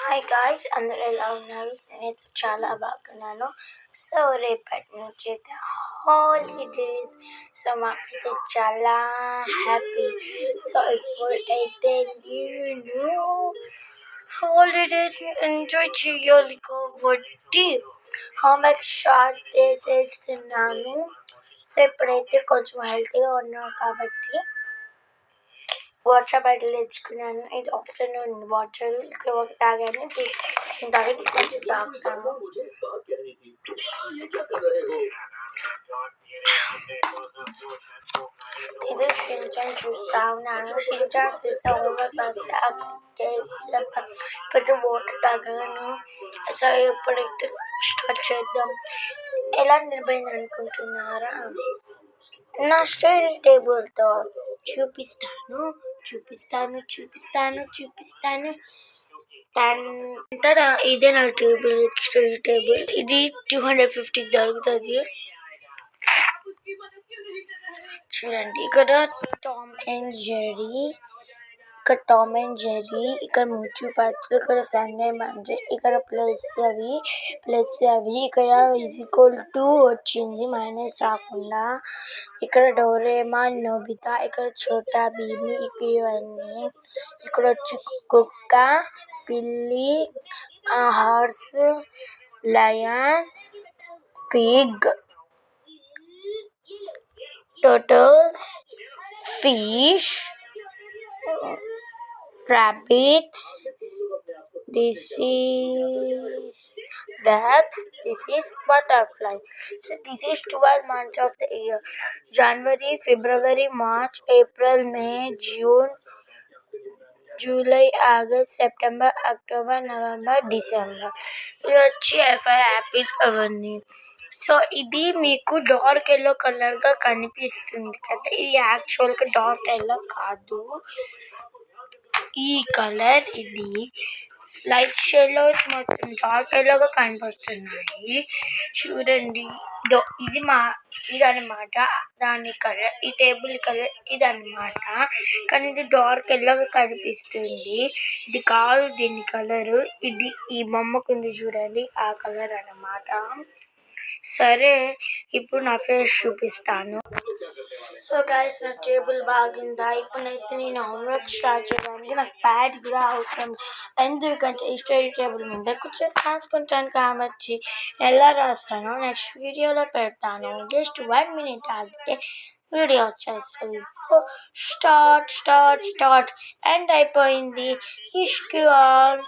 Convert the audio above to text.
Hi guys, అందరూ ఎలా ఉన్నారు? నేనైతే చాలా బాగున్నాను. సో రేపటి నుంచి అయితే హాలిడేస్. సో మాకైతే చాలా హ్యాపీ. సో ఇప్పుడైతే నేను హాలిడేస్ని ఎంజాయ్ చేయాలి కాబట్టి హోంవర్క్ స్టార్ట్ చేసేస్తున్నాను. సో ఇప్పుడైతే కొంచెం హెల్తీగా ఉన్నాను కాబట్టి వాటర్ బాటిల్ తెచ్చుకున్నాను. ఇది ఆఫ్టర్నూన్ వాటర్ తాగాను. తాగి కొంచెం తాగుతాను. ఇది షించాన్ చూస్తా ఉన్నాను. షించాన్ చూస్తే హోంవర్క్ రాస్తే పెద్ద వాటర్ తాగాను. సో ఇప్పుడైతే స్టార్ట్ చేద్దాం. ఎలా నిలబడింది అనుకుంటున్నారా? నా స్టడీ టేబుల్తో చూపిస్తాను. ఇదే నా టేబుల్, స్టడీ టేబుల్. ఇది 250 దొరుకుతుంది. చూడండి, ఇక్కడ టామ్ అండ్ జెర్రీ, ఇక్కడ ముచ్చు పచ్చు, ఇక్కడ సండే మండే, ఇక్కడ ప్లస్ అవి ఇక్కడ = వచ్చింది మైనస్ రాకుండా. ఇక్కడ డోరేమాన్, నోబితా, ఇక్కడ చోటా భీమ్, ఇవన్నీ. ఇక్కడ వచ్చి కుక్క, పిల్లి, horse, lion, Pig, turtles, fish, rabbits, this is ducks, this is butterfly. So this is 12 months of the year: January, February, March, April, May, June, July, August, September, October, November, December. ఇది వచ్చి for Apple అవన్నీ. So ఇది మీకు dark yellow కలర్గా కనిపిస్తుంది కదా, ఇది యాక్చువల్గా డార్క్ ఎల్లో కాదు. ఈ కలర్ ఇది లైట్ షేడ్లో మొత్తం డార్క్ ఎల్లోగా కనిపిస్తున్నాయి. చూడండి, ఇదన్నమాట దాని కలర్. ఈ టేబుల్ కలర్ ఇదన్నమాట, కానీ ఇది డార్క్ ఎల్లోగా కనిపిస్తుంది. ఇది కాదు దీని కలరు. ఇది ఈ బొమ్మకుంది చూడండి, ఆ కలర్ అన్నమాట. సరే, ఇప్పుడు నా ఫేస్ చూపిస్తాను. సో గైస్, నా టేబుల్ బాగుందా? ఇప్పుడైతే నేను హోంవర్క్ స్టార్ట్ చేయడానికి నాకు ప్యాడ్ కూడా అవసరం. ఎందుకంటే ఈ స్టడీ టేబుల్ మీద కూర్చొని రాసుకుంటాను కాబట్టి ఎలా రాస్తానో నెక్స్ట్ వీడియోలో పెడతాను. జస్ట్ 1 minute ఆగితే వీడియో వచ్చేస్తుంది. సో స్టార్ట్ అండ్ అయిపోయింది. ఇష్క్ ఆల్.